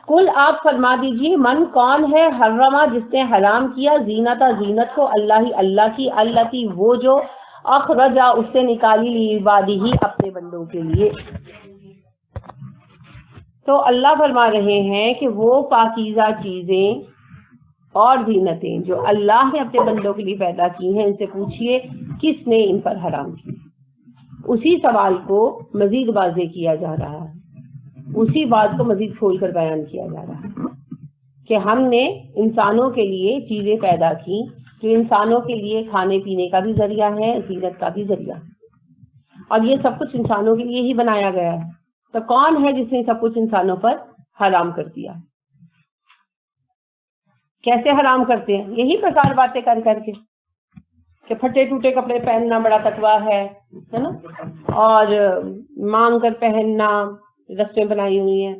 کل آپ فرما دیجیے من کون ہے حرما جس نے حرام کیا زینت زینت کو اللہ کی التی وہ جو اخرجا اس سے نکالی لعبادہ ہی اپنے بندوں کے لیے. تو اللہ فرما رہے ہیں کہ وہ پاکیزہ چیزیں اور زینتیں جو اللہ نے اپنے بندوں کے لیے پیدا کی ہیں ان سے پوچھئے کس نے ان پر حرام کی. اسی سوال کو مزید واضح کیا جا رہا ہے, اسی بات کو مزید کھول کر بیان کیا جا رہا ہے کہ ہم نے انسانوں کے لیے چیزیں پیدا کی جو انسانوں کے لیے کھانے پینے کا بھی ذریعہ ہے, زینت کا بھی ذریعہ ہے, اور یہ سب کچھ انسانوں کے لیے ہی بنایا گیا ہے. تو کون ہے جس نے سب کچھ انسانوں پر حرام کر دیا؟ کیسے حرام کرتے ہیں؟ یہی پرکار باتیں کر کر کے کہ پھٹے ٹوٹے کپڑے پہننا بڑا تقویٰ ہے نا, اور مانگ کر پہننا رسمیں بنائی ہوئی ہیں.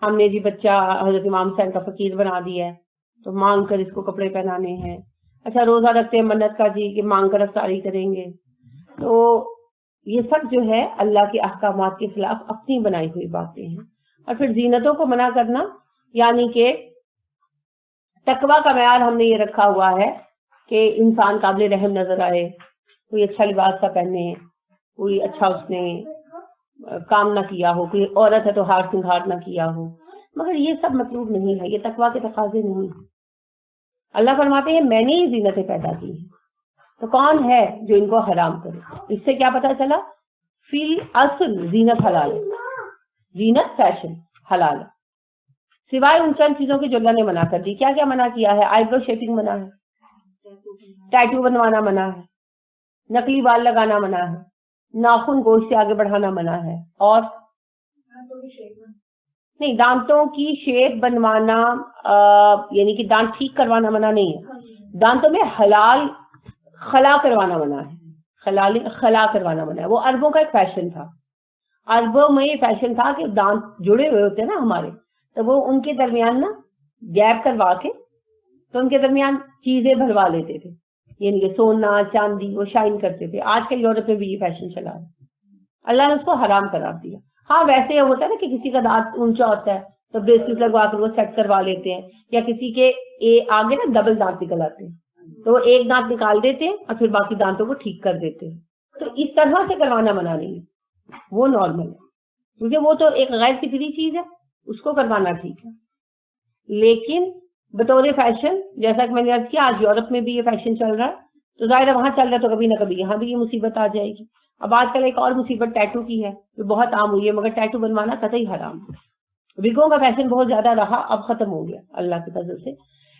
ہم نے جی بچہ حضرت امام حسین کا فقیر بنا دیا ہے تو مانگ کر اس کو کپڑے پہنانے ہیں. اچھا روزہ رکھتے ہیں منت کا جی کہ مانگ کر افطاری کریں گے. تو یہ سب جو ہے اللہ کے احکامات کے خلاف اپنی بنائی ہوئی باتیں ہیں. اور پھر زینتوں کو منع کرنا یعنی کہ تقویٰ کا معیار ہم نے یہ رکھا ہوا ہے کہ انسان قابل رحم نظر آئے, کوئی اچھا لباس کا پہنے, کوئی اچھا اس نے کام نہ کیا ہو, کوئی عورت ہے تو ہار سنگھار نہ کیا ہو, مگر یہ سب مطلوب نہیں ہے, یہ تقویٰ کے تقاضے نہیں ہیں. اللہ فرماتے ہیں میں نے یہ زینتیں پیدا کی ہیں, تو کون ہے جو ان کو حرام کرے؟ اس سے کیا پتا چلا فی اصل زینت حلال ہے, زینت فیشن حلال ہے, سوائے ان چند چیزوں کے جو اللہ نے منع کر دی. کیا کیا منع کیا ہے؟ آئی برو شیپنگ منع ہے, ٹیٹو بنوانا منع ہے, نقلی بال لگانا منع ہے, ناخن گوشت سے آگے بڑھانا منع ہے, اور نہیں دانتوں کی شیپ بنوانا یعنی کہ دانت ٹھیک کروانا منع نہیں ہے, دانتوں میں حلال خلا کروانا منع ہے, خلا کروانا منع ہے. وہ عربوں کا ایک فیشن تھا, عربوں میں یہ فیشن تھا کہ دانت جڑے ہوئے ہوتے ہیں نا ہمارے, تو وہ ان کے درمیان نا گیپ کروا کے تو ان کے درمیان چیزیں بھروا لیتے تھے, یعنی کہ سونا چاندی وہ شائن کرتے تھے. آج کل یورپ میں بھی یہ فیشن چلا ہے, اللہ نے اس کو حرام قرار دیا. ہاں ویسے یہ ہوتا ہے نا کہ کسی کا دانت اونچا ہوتا ہے تو بریسلٹ لگوا کر وہ سیٹ کروا لیتے ہیں, یا کسی کے آگے نا ڈبل دانت نکل آتے ہیں تو وہ ایک دانت نکال دیتے ہیں اور پھر باقی دانتوں کو ٹھیک کر دیتے ہیں. تو اس طرح سے کروانا منع نہیں ہے, وہ نارمل ہے, کیونکہ وہ تو ایک غیر فطری چیز ہے, اس کو کروانا ٹھیک ہے. لیکن بطور فیشن جیسا کہ میں نے عرض کیا آج یورپ میں بھی یہ فیشن چل رہا ہے, تو ظاہر ہے وہاں چل رہا ہے تو کبھی نہ کبھی یہاں بھی یہ مصیبت آ جائے گی. اب آج کل ایک اور مصیبت ٹیٹو کی ہے جو بہت عام ہوئی ہے, مگر ٹیٹو بنوانا قطعی حرام ہے. وگوں کا فیشن بہت زیادہ رہا, اب ختم ہو گیا اللہ کی فضل سے,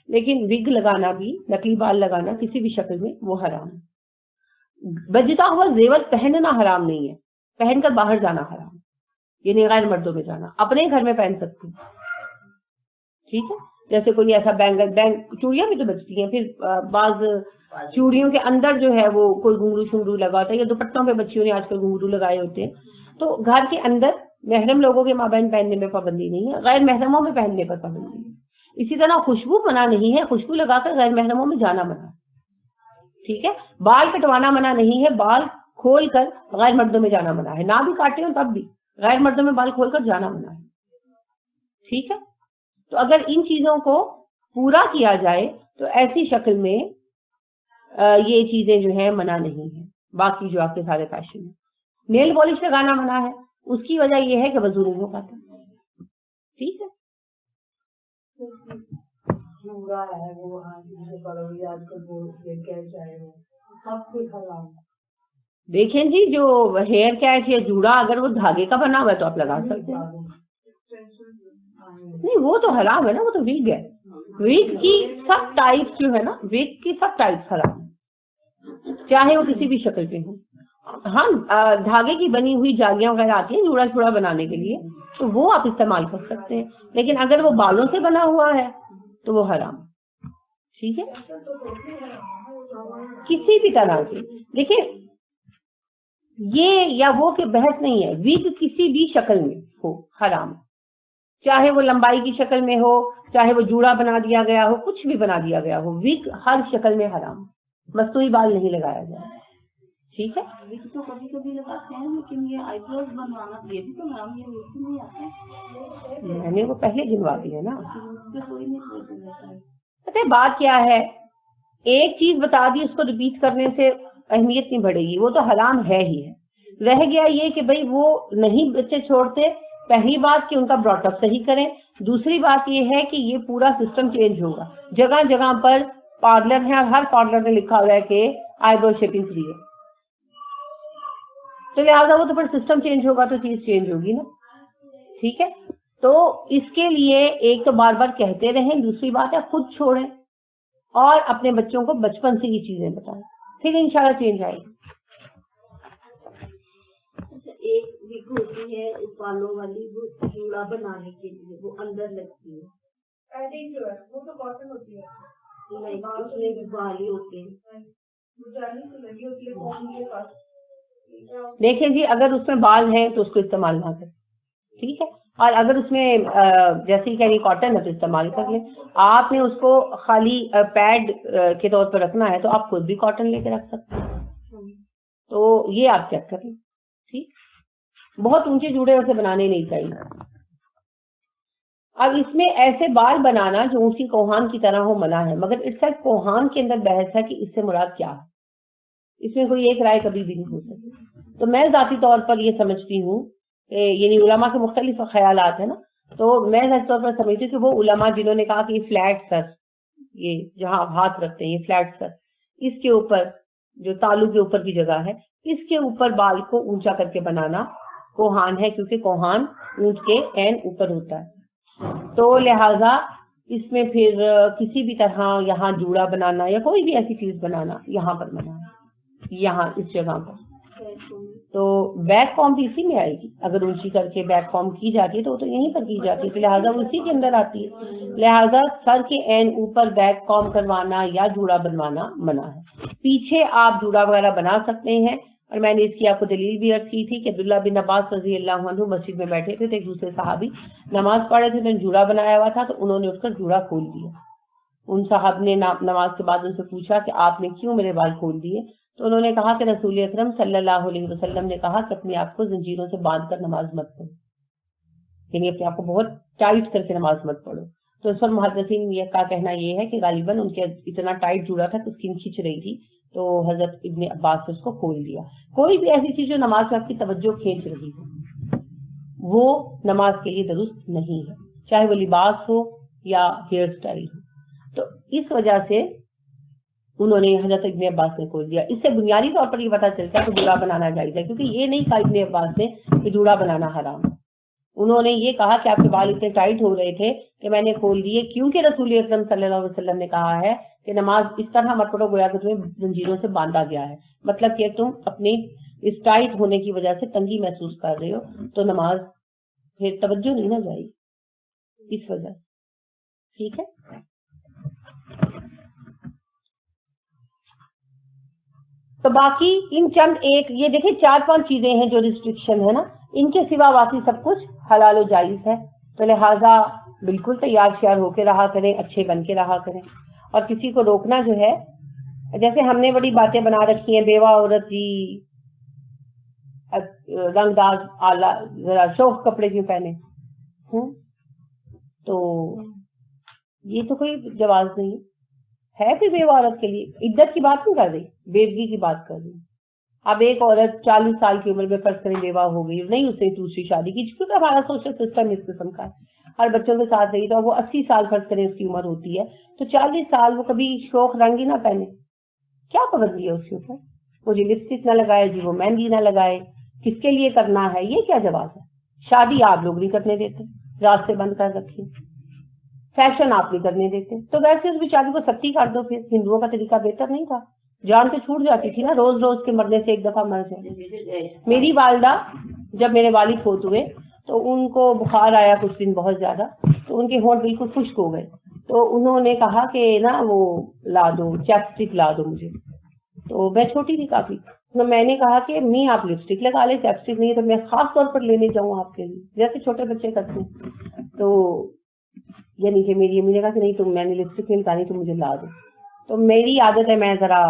لیکن وگ لگانا بھی, نقلی بال لگانا کسی بھی شکل میں وہ حرام ہے. بجتا ہوا زیور پہننا حرام نہیں ہے, پہن کر باہر جانا حرام, یعنی غیر مردوں میں جانا. اپنے گھر میں پہن سکتے ہیں, ٹھیک ہے, جیسے کوئی ایسا بینگل چوڑیاں بھی تو بچتی ہیں, پھر بعض چوڑیوں کے اندر جو ہے وہ کوئی گھنگرو شنگرو لگا ہوتا ہے, یا دوپٹوں پہ بچیوں نے آج کل گھنگرو لگائے ہوتے ہیں. تو گھر کے اندر محرم لوگوں کے مابین پہننے میں پابندی نہیں ہے, غیر محرموں میں پہننے پر پابندی ہے. اسی طرح خوشبو منع نہیں ہے, خوشبو لگا کر غیر محرموں میں جانا منع, ٹھیک ہے. بال کٹوانا منع نہیں ہے, بال کھول کر غیر مردوں میں جانا منع ہے, نہ بھی کاٹے ہوں تب بھی غیر مردوں میں بال کھول کر جانا منع ہے, ٹھیک ہے. تو اگر ان چیزوں کو پورا کیا جائے تو ایسی شکل میں یہ چیزیں جو ہیں منع نہیں ہیں. باقی جو آپ کے سارے فیشن ہیں, نیل پالش لگانا منع ہے, اس کی وجہ یہ ہے کہ وضو نہیں ہو پاتا, ٹھیک ہے. دیکھیں جی جو ہیئر کیٹ یا جوڑا اگر وہ دھاگے کا بنا ہوا ہے تو آپ لگا سکتے ہیں, نہیں وہ تو حرام ہے نا, وہ تو ویگ ہے. ویگ کی سب ٹائپس جو ہے نا, ویگ کی سب ٹائپس حرام ہے, چاہے وہ کسی بھی شکل پہ ہو. ہاں دھاگے کی بنی ہوئی جالیاں وغیرہ آتی ہیں جوڑا چھوڑا بنانے کے لیے, تو وہ آپ استعمال کر سکتے ہیں, لیکن اگر وہ بالوں سے بنا ہوا ہے تو وہ حرام, ٹھیک ہے. کسی بھی طرح سے دیکھیں یہ یا وہ کہ بحث نہیں ہے, ویگ کسی بھی شکل میں ہو حرام, چاہے وہ لمبائی کی شکل میں ہو, چاہے وہ جوڑا بنا دیا گیا ہو, کچھ بھی بنا دیا گیا ہو, ویگ ہر شکل میں حرام. مصنوعی بال نہیں لگایا جائے, ٹھیک ہے. تو کبھی کبھی لگاتے ہیں لیکن یہ آئی بروز بنوانا یہ بھی تو نام یہ نہیں آتا. میں نے وہ پہلے گنوا دیا نا. کوئی نہیں. پتہ ہے بات کیا ہے, ایک چیز بتا دی اس کو ریپیٹ کرنے سے اہمیت نہیں بڑھے گی, وہ تو حرام ہے ہی ہے. رہ گیا یہ کہ بھئی وہ نہیں بچے چھوڑتے. پہلی بات کہ ان کا براٹ اپ صحیح کریں. دوسری بات یہ ہے کہ یہ پورا سسٹم چینج ہوگا. جگہ جگہ پر پارلر ہیں اور ہر پارلر میں لکھا ہوا ہے کہ آئی برو شیپنگ فری ہے, تو لہٰذا وہ تو پھر سسٹم چینج ہوگا تو چیز چینج ہوگی نا. ٹھیک ہے, تو اس کے لیے ایک تو بار بار کہتے رہیں, دوسری بات ہے خود چھوڑیں اور اپنے بچوں کو بچپن سے یہ چیزیں بتائیں, پھر انشاءاللہ چینج آئے گی. ایک وگ ہوتی ہے بالوں والی, وہ جوڑا بنانے کے لیے وہ اندر لگتی ہے, وہ تو کاٹن ہوتی ہے, اس میں بھی بالی ہوتے ہیں. دیکھیں جی, اگر اس میں بال ہیں تو اس کو استعمال نہ کریں, ٹھیک ہے, اور اگر اس میں جیسے کہ کاٹن ہے تو استعمال کر لیں. آپ نے اس کو خالی پیڈ کے طور پر رکھنا ہے تو آپ خود بھی کاٹن لے کے رکھ سکتے ہیں, تو یہ آپ چیک کر لیں. ٹھیک, بہت اونچے جوڑے اسے بنانے نہیں چاہیے. اب اس میں ایسے بال بنانا جو اونچی کوہان کی طرح ہو منع ہے, مگر اس سائڈ کوہان کے اندر بحث ہے کہ اس سے مراد کیا ہے. اس میں کوئی ایک رائے کبھی بھی نہیں ہو سکتی. تو میں ذاتی طور پر یہ سمجھتی ہوں کہ یعنی علماء کے مختلف خیالات ہیں نا, تو میں ذاتی طور پر سمجھتی ہوں کہ وہ علماء جنہوں نے کہا کہ یہ فلیٹ سر, یہ جہاں ہاتھ رکھتے ہیں یہ فلیٹ سر, اس کے اوپر جو تالو کے اوپر کی جگہ ہے اس کے اوپر بال کو اونچا کر کے بنانا کوہان ہے, کیونکہ کوہان اونٹ کے عین اوپر ہوتا ہے. تو لہذا اس میں پھر کسی بھی طرح یہاں جوڑا بنانا یا کوئی بھی ایسی چیز بنانا یہاں پر بنانا, یہاں اس جگہ پر, تو بیک کام بھی اسی میں آئے گی. اگر اونچی کر کے بیک کام کی جاتی ہے تو وہ تو یہیں پر کی جاتی ہے, تو لہٰذا وہ اسی کے اندر آتی ہے. لہٰذا سر کے عین اوپر بیک کام کروانا یا جوڑا بنوانا منع ہے. پیچھے آپ جوڑا وغیرہ بنا سکتے ہیں, اور میں نے اس کی آپ کو دلیل بھی عرض کی تھی کہ عبداللہ بن عباس رضی اللہ عنہ مسجد میں بیٹھے تھے تو ایک دوسرے صحابی نماز پڑھ رہے تھے, انہوں نے جوڑا بنایا ہوا تھا, تو انہوں نے اٹھ کر جوڑا کھول دیا. ان صاحب نے نماز کے بعد ان سے پوچھا کہ آپ نے کیوں میرے بال کھول دیے, تو انہوں نے کہا کہ رسول اکرم صلی اللہ علیہ وسلم نے کہا کہ اپنے آپ کو زنجیروں سے باندھ کر نماز مت پڑھو, یعنی اپنے آپ کو بہت ٹائٹ کر کے نماز مت پڑھو. تو اس پر محدثین کا کہنا یہ ہے کہ غالباً ان کے اتنا ٹائٹ جوڑا تھا کہ اسکن کھنچ رہی تھی, تو حضرت ابن عباس نے اس کو کھول دیا. کوئی بھی ایسی چیز جو نماز میں آپ کی توجہ کھینچ رہی ہو وہ نماز کے لیے درست نہیں ہے, چاہے وہ لباس ہو یا ہیئر اسٹائل ہو. تو اس وجہ سے انہوں نے حضرت ابن عباس نے کھول دیا. اس سے بنیادی طور پر یہ پتہ چلتا ہے کہ جوڑا بنانا جائز ہے, کیونکہ یہ نہیں کہا ابن عباس نے کہ جوڑا بنانا حرام. انہوں نے یہ کہا کہ آپ کے بال اتنے ٹائٹ ہو رہے تھے کہ میں نے کھول دیے, کیونکہ رسول اکرم صلی اللہ علیہ وسلم نے کہا ہے کہ نماز اس طرح مت پڑھو گویا کہ تمہیں زنجیروں سے باندھا گیا ہے, مطلب کہ تم اپنی اس ٹائٹ ہونے کی وجہ سے تنگی محسوس کر رہے ہو, تو نماز پھر توجہ نہیں نہ جائے گی اس وجہ. ٹھیک ہے, تو باقی ان چند ایک یہ دیکھیں 4-5 چیزیں ہیں جو ریسٹرکشن ہے نا, ان کے سوا باقی سب کچھ حلال و جائز ہے. تو لہٰذا بالکل تیار شیار ہو کے رہا کریں, اچھے بن کے رہا کریں, اور کسی کو روکنا جو ہے, جیسے ہم نے بڑی باتیں بنا رکھی ہیں بیوہ عورت جی رنگ داز آلہ ذرا شوق کپڑے کیوں پہنے, تو یہ تو کوئی جواز نہیں ہے. پھر بیوہ عورت کے لیے عدت کی بات نہیں کر رہی, بیوگی کی بات کر رہی. اب ایک عورت 40 سال کی عمر میں فرض کریں بیوہ ہو گئی, نہیں اس نے دوسری شادی کی, کیونکہ ہمارا سوشل سسٹم اس قسم کا ہے, ہر بچوں کے ساتھ رہی, تو وہ 80 سال فرض کریں اس کی عمر ہوتی ہے, تو 40 سال وہ کبھی شوق رنگ ہی نہ پہنے, کیا پابندی ہے اس کے اوپر؟ وہ جی لپسٹک نہ لگائے, جی وہ مہندی نہ لگائے, کس کے لیے کرنا ہے, یہ کیا جواز ہے؟ شادی آپ لوگ نہیں کرنے دیتے, راستے بند کر رکھے, فیشن آپ نہیں کرنے دیتے, تو ویسے اس بیچاری کو سختی کر دو. پھر ہندوؤں کا طریقہ بہتر نہیں تھا, جان تو چھوٹ جاتی تھی نا, روز روز کے مرنے سے ایک دفعہ مر جائے. میری والدہ جب میرے والد فوت ہوئے تو ان کو بخار آیا کچھ دن بہت زیادہ, تو ان کے ہونٹ بالکل خشک ہو گئے, تو انہوں نے کہا کہ نا وہ لا دو, چیپسٹک لا دو مجھے. تو میں چھوٹی تھی کافی, تو میں نے کہا کہ امی آپ لپسٹک لگا لیں, چیپسٹک نہیں تو میں خاص طور پر لینے جاؤں آپ کے لیے, جیسے چھوٹے بچے کرتے ہیں. تو یعنی کہ میری امی نے کہا کہ نہیں تم, میں نے لپسٹک نہیں لگانی تو مجھے لا دو. تو میری عادت ہے میں ذرا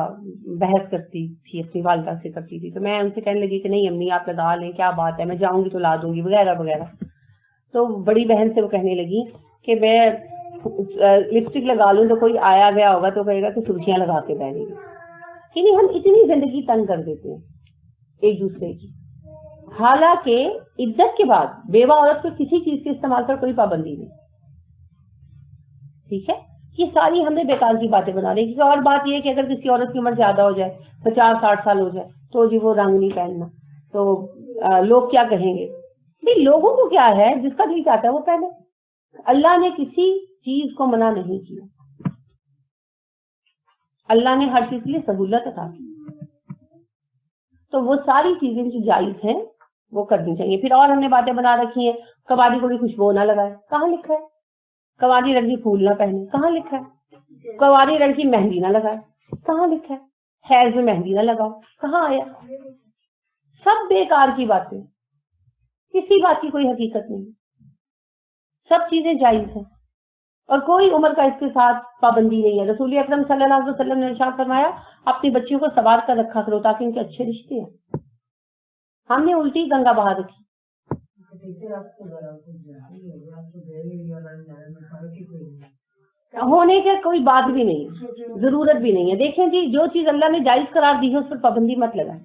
بحث کرتی تھی، اپنی والدہ سے کرتی تھی، تو میں ان سے کہنے لگی کہ نہیں امی آپ لگا لیں، کیا بات ہے، میں جاؤں گی تو لا دوں گی وغیرہ وغیرہ. تو بڑی بہن سے وہ کہنے لگی کہ میں لپسٹک لگا لوں تو کوئی آیا گیا ہوگا تو کہے گا کہ سرخیاں لگا کے بیٹھے گی. یعنی ہم اتنی زندگی تنگ کر دیتے ہیں ایک دوسرے کی. حالانکہ عدت کے بعد بیوہ عورت کو کسی چیز کے استعمال پر کوئی پابندی نہیں. ٹھیک ہے، یہ ساری ہم نے بیکار کی باتیں بنا رہی. کیونکہ اور بات یہ ہے کہ اگر کسی عورت کی عمر زیادہ ہو جائے، 50-60 سال ہو جائے، تو جی وہ رنگ نہیں پہننا، تو لوگ کیا کہیں گے. بھائی لوگوں کو کیا ہے، جس کا دل چاہتا ہے وہ پہنے. اللہ نے کسی چیز کو منع نہیں کیا، اللہ نے ہر چیز کے لیے سہولت عطا کی. تو وہ ساری چیزیں جو جائز ہیں وہ کرنی چاہیے. پھر اور ہم نے باتیں بنا رکھی ہیں، کبادی کو بھی خوشبو نہ لگائے، کہاں لکھا ہے؟ کبادی لڑکی پھول نہ پہنے، کہاں لکھا ہے؟ کبادی لڑکی مہندی نہ لگائے، کہاں لکھا ہے؟ حیض میں مہندی نہ لگاؤ، کہاں آیا؟ سب بیکار کی باتیں، کسی بات کی کوئی حقیقت نہیں. سب چیزیں جائز ہیں اور کوئی عمر کا اس کے ساتھ پابندی نہیں ہے. رسول اکرم صلی اللہ علیہ وسلم نے ارشاد فرمایا اپنی بچیوں کو سوار کر رکھا کرو تاکہ ان کے اچھے رشتے ہیں. ہم نے الٹی گنگا بہا رکھی. ہونے کی کوئی بات بھی نہیں، ضرورت بھی نہیں ہے. دیکھیں جی، جو چیز اللہ نے جائز قرار دی ہے اس پر پابندی مت لگائیں.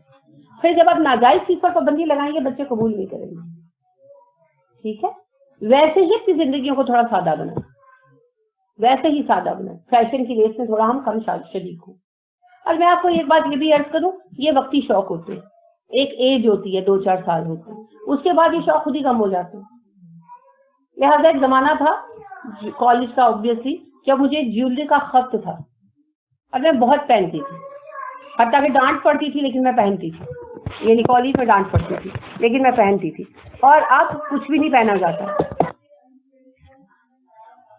پھر جب آپ ناجائز چیز پر پابندی لگائیں گے بچے قبول نہیں کریں گے. ٹھیک ہے، ویسے ہی اپنی زندگیوں کو تھوڑا سادہ بنائیں، ویسے ہی سادہ بنائیں. فیشن کی ریس میں تھوڑا ہم کم شریک ہوں. اور میں آپ کو ایک بات یہ بھی عرض کروں، یہ وقتی شوق ہوتے ہیں. ایک ایج ہوتی ہے، 2-4 سال ہوتے ہیں، اس کے بعد یہ شوق خود ہی کم ہو جاتے ہیں. لہٰذا ایک زمانہ تھا کالج کا obviously جب مجھے جیولری کا خفت تھا اور میں بہت پہنتی تھی، حتیٰ کہ ڈانٹ پڑتی تھی لیکن میں پہنتی تھی. یعنی کالج میں ڈانٹ پڑتی تھی لیکن میں پہنتی تھی. اور اب کچھ بھی نہیں پہنا جاتا.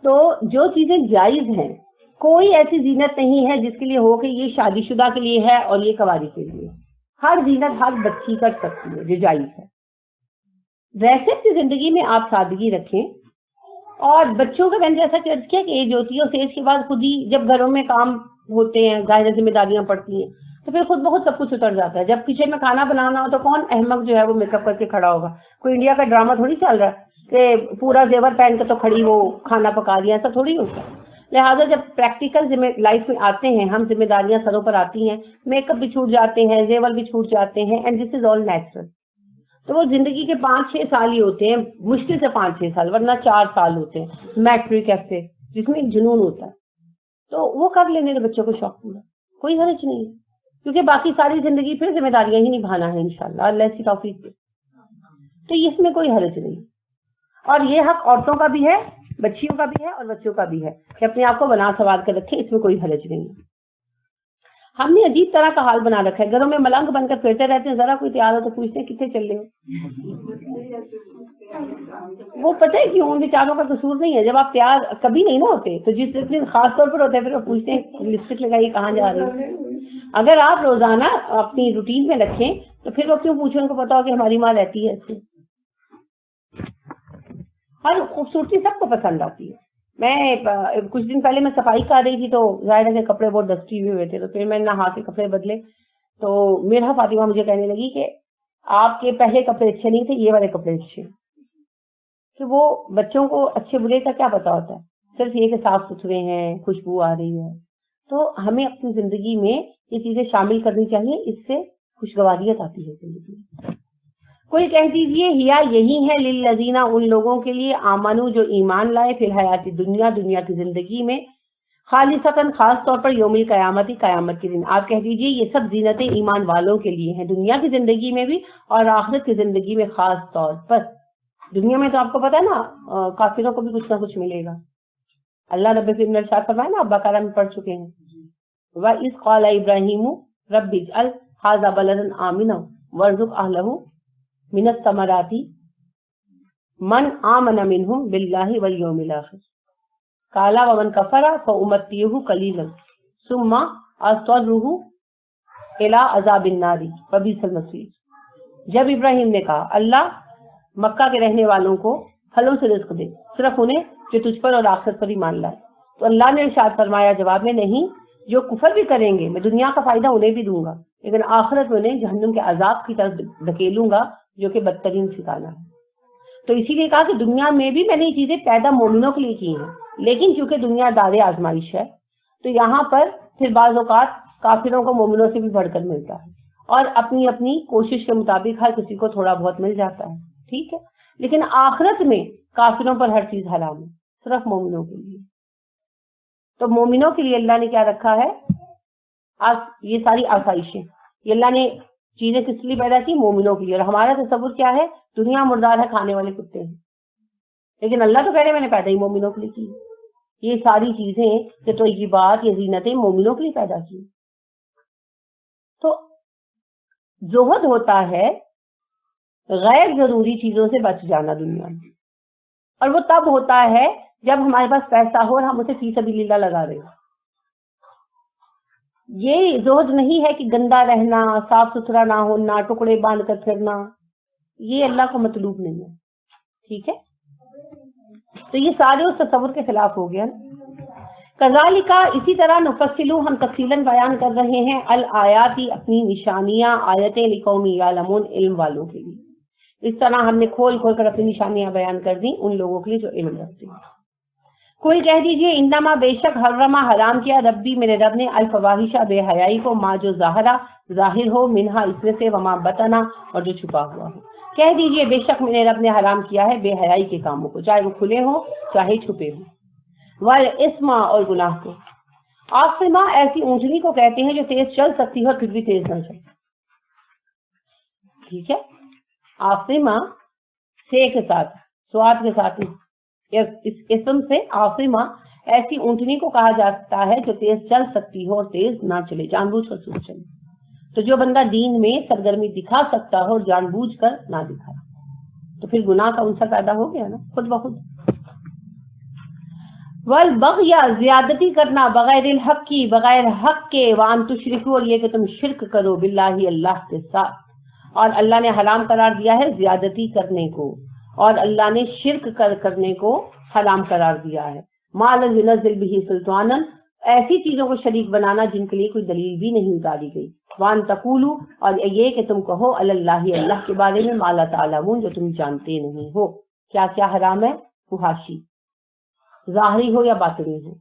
تو جو چیزیں جائز ہیں، کوئی ایسی زینت نہیں ہے جس کے لیے ہو کہ یہ شادی شدہ کے لیے ہے اور یہ کنواری کے لیے. ہر زینت ہر بچی کر سکتی ہے جو جائز ہے. ویسے اپنی زندگی میں آپ سادگی رکھیں. اور بچوں کا میں نے جیسا کہ ایج ہوتی ہے اس ایج کے بعد خود ہی جب گھروں میں کام ہوتے ہیں، ظاہر ذمہ داریاں پڑتی ہیں، تو پھر خود بخود سب کچھ اتر جاتا ہے. جب کچن میں کھانا بنانا ہو تو کون احمق جو ہے وہ میک اپ کر کے کھڑا ہوگا. کوئی انڈیا کا ڈرامہ تھوڑی چل رہا ہے کہ پورا زیور پہن کے تو کھڑی وہ کھانا پکا دیا، ایسا تھوڑی ہوتا ہے. لہٰذا جب پریکٹیکل لائف میں آتے ہیں، ہم ذمہ داریاں سروں پر آتی ہیں، میک اپ بھی چھوٹ جاتے ہیں، زیور بھی چھوٹ جاتے ہیں، and this is all natural. تو وہ زندگی کے 5-6 سال ہی ہوتے ہیں، مشکل سے 5-6 سال، ورنہ 4 سال ہوتے ہیں میٹرک ایسے جس میں ایک جنون ہوتا ہے. تو وہ کر لینے کے بچوں کو شوق پورا، کوئی حرج نہیں ہے. کیونکہ باقی ساری زندگی پھر ذمہ داریاں ہی نبھانا ہے انشاءاللہ اللہ کی توفیق سے. تو اس میں کوئی حرج نہیں. اور یہ حق عورتوں کا بھی ہے، بچیوں کا بھی ہے اور بچوں کا بھی ہے کہ اپنے آپ کو بنا سنوار کر رکھیں. اس میں کوئی حرج نہیں. ہم نے عجیب طرح کا حال بنا رکھا ہے، گھروں میں ملنگ بن کر پھرتے رہتے ہیں. ذرا کوئی تیار ہو تو پوچھتے ہیں کتنے چل رہے ہو. وہ پتہ ہے کیوں؟ ان بیچاروں کا قصور نہیں ہے. جب آپ تیار کبھی نہیں نہ ہوتے تو جس دن خاص طور پر ہوتے ہیں پھر وہ پوچھتے ہیں لپسٹک لگائیے کہاں جا رہے ہیں. اگر آپ روزانہ اپنی روٹین میں رکھیں تو پھر وہ کیوں پوچھیں؟ ان کو پتا ہو کہ ہماری ماں رہتی ہے ایسے. ہر خوبصورتی سب کو پسند آتی ہے. میں کچھ دن پہلے میں صفائی کر رہی تھی تو ظاہر ہے کہ کپڑے بہت ڈسٹی ہوئے تھے، تو پھر میں نہا کے کپڑے بدلے تو میرا فاطمہ مجھے کہنے لگی کہ آپ کے پہلے کپڑے اچھے نہیں تھے، یہ والے کپڑے اچھے. کہ وہ بچوں کو اچھے برے کا کیا پتا ہوتا ہے، صرف یہ کہ صاف ستھرے ہیں، خوشبو آ رہی ہے. تو ہمیں اپنی زندگی میں یہ چیزیں شامل کرنی چاہیے، اس سے خوشگواریت آتی ہے زندگی میں. کوئی کہہ دیجیے ہیا یہی ہے للذین، ان لوگوں کے لیے آمنو جو ایمان لائے، فی الحیات دنیا، دنیا کی زندگی میں، خالصتاً خاص طور پر یوم القیامت، قیامت کے دن. آپ کہہ دیجیے یہ سب زینتیں ایمان والوں کے لیے ہیں، دنیا کی زندگی میں بھی اور آخرت کی زندگی میں خاص طور پر. دنیا میں تو آپ کو پتا ہے نا کافروں کو بھی کچھ نہ کچھ ملے گا. اللہ رب العزت نے ارشاد فرمایا نا، آپ بقرہ میں پڑھ چکے ہیں، وَإِذْ قَالَ إِبْرَاهِيمُ رَبِّ اجْعَلْ هَٰذَا بَلَدًا آمِنًا وَارْزُقْ أَهْلَهُ من الثمرات من آمن منهم بالله واليوم الآخر قال ومن كفر فأمتعه قليلا ثم أضطره إلى عذاب النار وبئس المصير. جب ابراہیم نے کہا اللہ مکہ کے رہنے والوں کو پھلوں سے رزق دے، صرف انہیں جو تجھ پر اور آخرت پر ایمان لائے، تو اللہ نے ارشاد فرمایا جواب میں نہیں، جو کفر بھی کریں گے میں دنیا کا فائدہ انہیں بھی دوں گا، لیکن آخرت میں انہیں جہنم کے عذاب کی طرف دھکیلوں گا جو کہ بدترین ٹھکانہ ہے۔ تو اسی لیے کہا کہ دنیا میں بھی میں نے یہ چیزیں پیدا مومنوں کے لیے کی ہیں، لیکن چونکہ دنیا دار آزمائش ہے تو یہاں پر پھر بعض اوقات کافروں کو مومنوں سے بھی بڑھ کر ملتا ہے، اور اپنی اپنی کوشش کے مطابق ہر کسی کو تھوڑا بہت مل جاتا ہے، ٹھیک ہے۔ لیکن آخرت میں کافروں پر ہر چیز حرام ہے، صرف مومنوں کے لیے۔ تو مومنوں کے لیے اللہ نے کیا رکھا ہے؟ یہ ساری آسائشیں یہ اللہ نے چیزیں کس لیے پیدا کی؟ مومنوں کے لیے۔ اور ہمارا تصور کیا ہے؟ دنیا مردار ہے، کھانے والے کتے ہیں، لیکن اللہ تو کہہ رہے میں نے پیدا ہی مومنوں کے لیے کی۔ یہ ساری چیزیں کہ طیبات یہ زینتیں مومنوں کے لیے پیدا کی۔ تو زہد ہوتا ہے غیر ضروری چیزوں سے بچ جانا دنیا میں، اور وہ تب ہوتا ہے جب ہمارے پاس پیسہ ہو اور ہم اسے فی سبیل اللہ لگا رہے ہیں۔ یہ زہد نہیں ہے کہ گندا رہنا، صاف ستھرا نہ ہونا، ٹکڑے باندھ کر پھرنا، یہ اللہ کو مطلوب نہیں ہے، ٹھیک ہے۔ تو یہ سارے اس تصور کے خلاف ہو گیا۔ کذالک اسی طرح نفصلو ہم تفصیلاً بیان کر رہے ہیں الآیاتی اپنی نشانیاں، آیتیں لقوم یعلمون علم والوں کے لیے۔ اس طرح ہم نے کھول کھول کر اپنی نشانیاں بیان کر دی ان لوگوں کے لیے جو علم رکھتے ہیں۔ کوئی کہہ دیجئے انما بے شک حرما حرام کیا ربی میرے رب نے الفواحشہ بے حیائی کو، ما جو ظاہر ہو منہا اس میں سے، وما بطنا اور جو چھپا ہوا ہو۔ کہہ دیجئے بے شک میرے رب نے حرام کیا ہے بے حیائی کے کاموں کو، چاہے وہ کھلے ہوں چاہے چھپے ہوں، والاسم اور گناہ کو۔ آصمہ ایسی اونٹنی کو کہتے ہیں جو تیز چل سکتی ہے اور پھر بھی تیز نہ چلے، ٹھیک ہے۔ آصمہ سے کے ساتھ سواد کے ساتھ اس اسم سے آصمہ ایسی اونٹنی کو کہا جاتا ہے جو تیز چل سکتی ہو اور تیز نہ چلے، جان بوجھ کر سو چلے۔ تو جو بندہ دین میں سرگرمی دکھا سکتا ہو اور جان بوجھ کر نہ دکھائے تو پھر گناہ کا عنصر پیدا ہو گیا نا خود بخود۔ والبغی زیادتی کرنا بغیر الحق کی، بغیر حق کے، وان تشرکو اور یہ کہ تم شرک کرو باللہ اللہ کے ساتھ، اور اللہ نے حرام قرار دیا ہے زیادتی کرنے کو، اور اللہ نے شرک کرنے کو حرام قرار دیا ہے۔ ما لم ينزل به سلطانا ایسی چیزوں کو شریک بنانا جن کے لیے کوئی دلیل بھی نہیں اتاری گئی، وان تقولوا اور یہ کہ تم کہو علی اللہ اللہ کے بارے میں ما لا تعلمون جو تم جانتے نہیں ہو۔ کیا کیا حرام ہے؟ فحاشی ظاہری ہو یا باطنی ہو،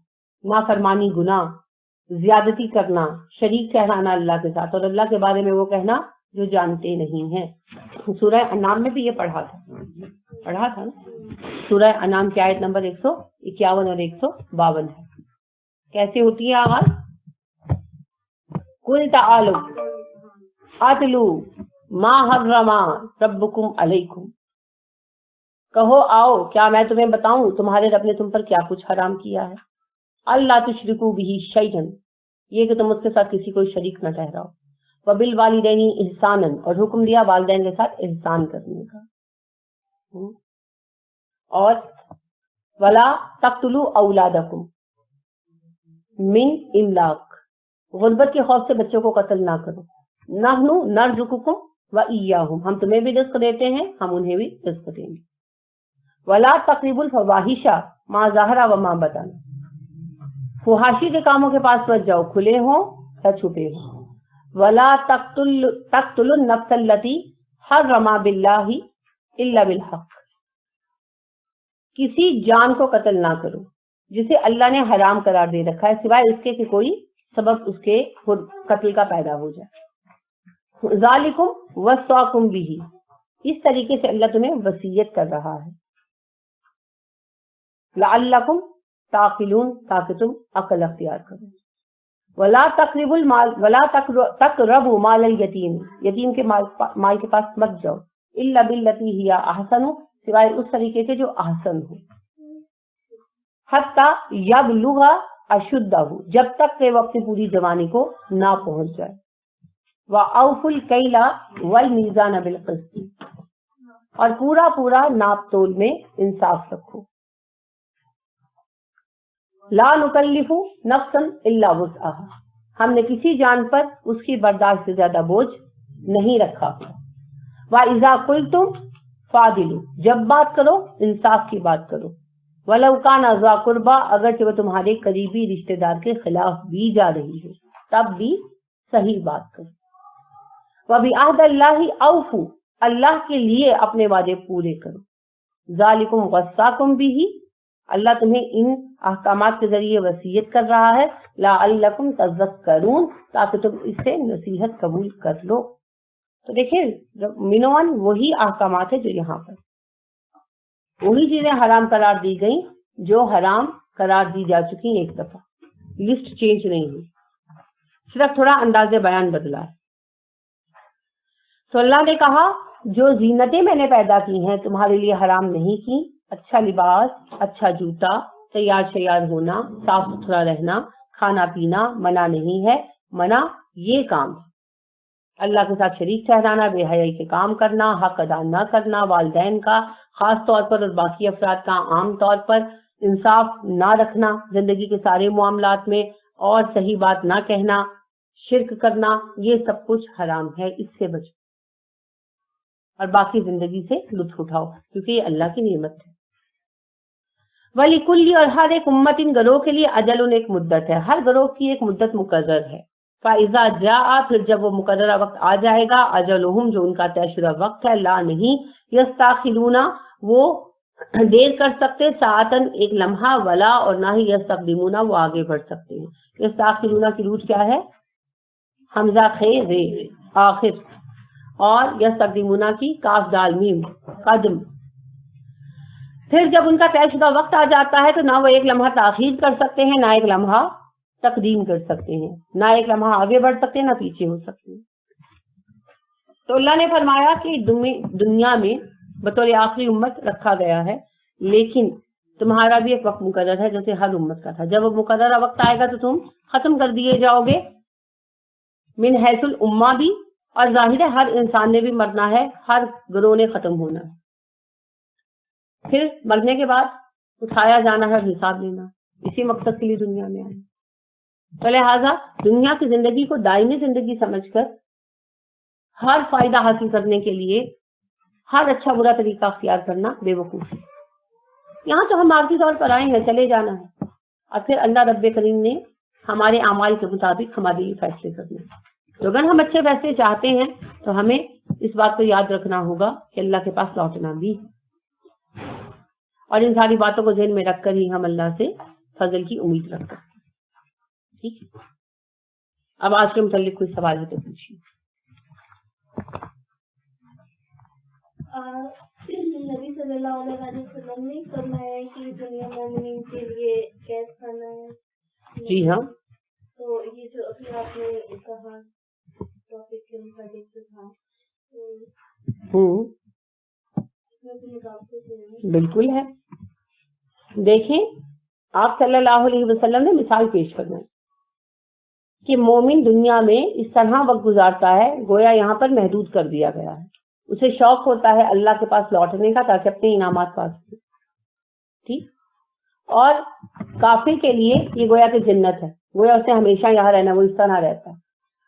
نافرمانی گناہ، زیادتی کرنا، شریک ٹھہرانا اللہ کے ساتھ، اور اللہ کے بارے میں وہ کہنا جو جانتے نہیں ہیں۔ سورہ انعام میں بھی یہ پڑھا تھا نا، سورہ انعام کی آیت نمبر 151 اور 152 ہے۔ کیسے ہوتی ہے آغاز؟ قل تعالوا اتلوا ما حرم ربکم علیکم، کہو آؤ کیا میں تمہیں بتاؤں تمہارے رب نے تم پر کیا کچھ حرام کیا ہے۔ اللہ تشرکوا بہ شیئا یہ کہ تم اس کے ساتھ کسی کو شریک نہ ٹھہراؤ، وبالوالدین احسانا اور حکم دیا والدین کے ساتھ احسان کرنے کا، اور ولا تقتلوا اولادکم من املاق غربت کے خوف سے بچوں کو قتل نہ کرو، نحن نرزقکم وإیاہم ہم تمہیں بھی رزق دیتے ہیں ہم انہیں بھی رزق دیں گے، ولا تقربوا الفواحش ما ظہر وما بطن فحاشی کے کاموں کے پاس مت جاؤ کھلے ہوں یا چھپے ہوں، ولا تقتلوا النفس التي حرم باللہ الا بالحق کسی جان کو قتل نہ کرو جسے اللہ نے حرام قرار دے رکھا ہے سوائے اس کے کہ کوئی سبب اس کے قتل کا پیدا ہو جائے۔ ذالکم وصاکم بہ اس طریقے سے اللہ تمہیں وصیت کر رہا ہے، لعلکم تعقلون تاکہ تم عقل اختیار کرو۔ ولا تقربوا المال ولا تقربوا مال الیتیم یتیم کے مال کے پاس مت جاؤ، الا باللتی ہی احسن سوائے اس طریقے کے جو احسن ہو، حتی یبلغ اشدہ جب تک کہ وقت پوری جوانی کو نہ پہنچ جائے، وَأَوْفُوا الْكَيْلَ وَالْمِيزَانَ بِالْقِسْطِ اور پورا پورا ناپ تول میں انصاف رکھو۔ لا نکلف نفسا الا وسعها ہم نے کسی جان پر اس کی برداشت سے زیادہ بوجھ نہیں رکھا۔ وَإِذَا قُلْتُمْ فَعْدِلُوا جب بات کرو انصاف کی بات کرو، وَلَوْ كَانَ ذَا قُرْبَىٰ اگرچہ وہ تمہارے قریبی رشتہ دار کے خلاف بھی جا رہی ہے تب بھی صحیح بات کرو. وَبِعَهْدِ اللَّهِ أَوْفُوا اللہ کے لیے اپنے وعدے پورے کرو. ذَلِكُمْ وَصَّاكُمْ بِهِ اللہ تمہیں ان احکامات کے ذریعے وصیت کر رہا ہے لَعَلَّكُمْ تَذَكَّرُونَ تاکہ تم اس سے نصیحت قبول کر لو. تو دیکھیں منوان وہی احکامات ہے جو یہاں پر وہی چیزیں حرام قرار دی گئیں جو حرام قرار دی جا چکی ہیں. ایک دفعہ لسٹ چینج نہیں ہوئی, صرف تھوڑا انداز بیان بدلا ہے. تو اللہ نے کہا جو زینتیں میں نے پیدا کی ہیں تمہارے لیے حرام نہیں کی, اچھا لباس, اچھا جوتا, تیار شیار ہونا, صاف ستھرا رہنا, کھانا پینا منع نہیں ہے. منع یہ کام ہے اللہ کے ساتھ شریک ٹھہرانا, بے حیائی کے کام کرنا, حق ادا نہ کرنا, والدین کا خاص طور پر اور باقی افراد کا عام طور پر, انصاف نہ رکھنا زندگی کے سارے معاملات میں, اور صحیح بات نہ کہنا, شرک کرنا, یہ سب کچھ حرام ہے. اس سے بچو اور باقی زندگی سے لطف اٹھاؤ کیونکہ یہ اللہ کی نعمت ہے. وَلِكُلِّ اور ہر ایک امت ان گروہ کے لیے اجل ایک مدت ہے, ہر گروہ کی ایک مدت مقرر ہے. فَإِذَا جَاءَ پھر جب وہ مقررہ وقت آ جائے گا, اجلہم جو ان کا طے شدہ وقت ہے, لا نہیں یستاخرون وہ دیر کر سکتے, ساعتن ایک لمحہ, ولا اور نہ ہی یستقدمون وہ آگے بڑھ سکتے ہیں. یستاخرون کی روٹ کیا ہے؟ حمزہ خیر آخر, اور یستقدمون کی کاف دال میم قدم. پھر جب ان کا طے شدہ وقت آ جاتا ہے تو نہ وہ ایک لمحہ تاخیر کر سکتے ہیں, نہ ایک لمحہ تقدیم کر سکتے ہیں, نہ ایک لمحہ آگے بڑھ سکتے ہیں, نہ پیچھے ہو سکتے ہیں. تو اللہ نے فرمایا کہ دنیا میں بطور آخری امت رکھا گیا ہے, لیکن تمہارا بھی ایک وقت مقرر ہے جیسے ہر امت کا تھا. جب وہ مقررہ وقت آئے گا تو تم ختم کر دیے جاؤ گے من حیث الامہ بھی, اور ظاہر ہے ہر انسان نے بھی مرنا ہے, ہر گروہ نے ختم ہونا ہے. پھر مرنے کے بعد اٹھایا جانا ہے اور حساب لینا, اسی مقصد کے لیے دنیا میں آئے. تو لہٰذا دنیا کی زندگی کو دائمی زندگی سمجھ کر ہر فائدہ حاصل کرنے کے لیے ہر اچھا برا طریقہ اختیار کرنا بے وقوفی. یہاں تو ہم عارضی طور پر آئے ہیں, چلے جانا ہے, اور پھر اللہ رب کریم نے ہمارے اعمال کے مطابق ہمارے لیے فیصلے کرنے. تو اگر ہم اچھے فیصلے چاہتے ہیں تو ہمیں اس بات کو یاد رکھنا ہوگا کہ اللہ کے پاس لوٹنا بھی, اور ان ساری باتوں کو ذہن میں رکھ کر ہی ہم اللہ سے فضل کی امید رکھ سکتے ہیں. ٹھیک ہے, اب آج کے متعلق کوئی سوال ہے تو پوچھیے. نبی صلی اللہ علیہ وسلم نے فرمایا کہ دنیا مومنین کے لیے قید خانہ ہے. جی ہاں, تو یہ جو ابھی آپ نے کہا ٹاپک کے متعلق تھا, بالکل ہے. دیکھیں آپ صلی اللہ علیہ وسلم نے مثال پیش کرنا ہے کہ مومن دنیا میں اس طرح وقت گزارتا ہے گویا یہاں پر محدود کر دیا گیا ہے. اسے شوق ہوتا ہے اللہ کے پاس لوٹنے کا تاکہ اپنے انعامات پا سکے. ٹھیک, اور کافر کے لیے یہ گویا کہ جنت ہے, گویا اسے ہمیشہ یہاں رہنا, وہ اس طرح رہتا ہے.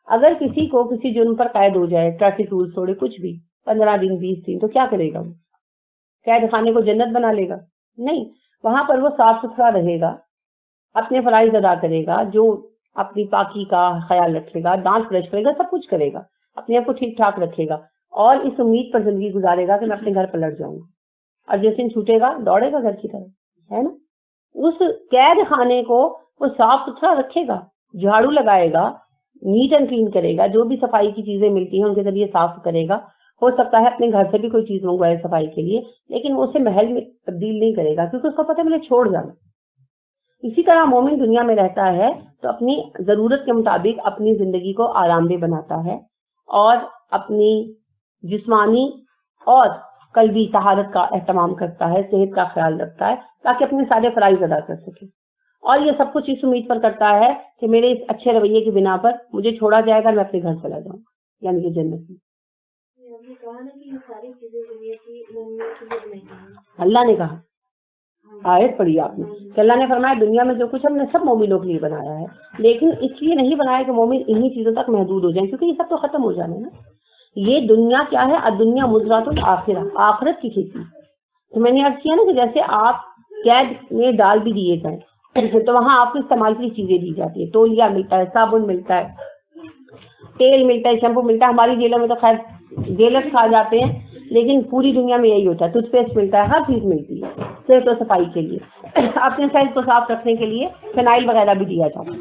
اگر کسی کو کسی جرم پر قید ہو جائے, ٹریفک رولز توڑے, کچھ بھی 15 دن 20 دن, تو کیا کرے گا؟ وہ قید خانے کو جنت بنا لے گا؟ نہیں, وہاں پر وہ صاف ستھرا رہے گا, اپنے فرائض ادا کرے گا, جو اپنی پاکی کا خیال رکھے گا, دانت برش کرے گا, سب کچھ کرے گا, اپنے آپ کو ٹھیک ٹھاک رکھے گا, اور اس امید پر زندگی گزارے گا کہ میں اپنے گھر پر لٹ جاؤں گا, اور جس دن چھوٹے گا دوڑے گا گھر کی طرف, ہے نا. اس قید خانے کو وہ صاف ستھرا رکھے گا, جھاڑو لگائے گا, نیٹ اینڈ کلین کرے گا, جو بھی صفائی کی چیزیں ملتی ہیں ان کے ذریعے صاف کرے گا. ہو سکتا ہے اپنے گھر سے بھی کوئی چیز منگوائے صفائی کے لیے, لیکن وہ اسے محل میں تبدیل نہیں کرے گا کیونکہ اس کو پتہ ہے مجھے چھوڑ جانا. اسی طرح مومن دنیا میں رہتا ہے تو اپنی ضرورت کے مطابق اپنی زندگی کو آرام دہ بناتا ہے, اور اپنی جسمانی اور قلبی طہارت کا اہتمام کرتا ہے, صحت کا خیال رکھتا ہے تاکہ اپنے سارے فرائض ادا کر سکے. اور یہ سب کچھ اس امید پر کرتا ہے کہ میرے اس اچھے رویے کی بنا پر مجھے چھوڑا جائے گا, میں اپنے گھر چلا جاؤں, یعنی کہ جنت میں. اللہ نے کہا, آیت پڑھی آپ نے کہ اللہ نے فرمایا دنیا میں جو کچھ ہم نے سب مومنوں کے لیے بنایا ہے, لیکن اس لیے نہیں بنایا کہ مومن انہی چیزوں تک محدود ہو جائیں, کیونکہ یہ سب تو ختم ہو جانا ہے نا. یہ دنیا کیا ہے؟ الدنیا مزرعۃ الآخرہ, آخرت کی کھیتی. تو میں نے عرض کیا نا کہ جیسے آپ قید میں ڈال بھی دیے جائیں تو وہاں آپ کو استعمال کی چیزیں دی جاتی ہے. تولیہ ملتا ہے, صابن ملتا ہے, تیل ملتا ہے, شیمپو ملتا ہے. ہماری جیلوں میں تو خیر جیلر کھا جاتے ہیں, لیکن پوری دنیا میں یہی ہوتا ہے. ٹوتھ پیسٹ ملتا ہے, ہر چیز ملتی ہے صحت و صفائی کے لیے. اپنے صحت کو صاف رکھنے کے لیے فنائل وغیرہ بھی دیا جاتا ہے,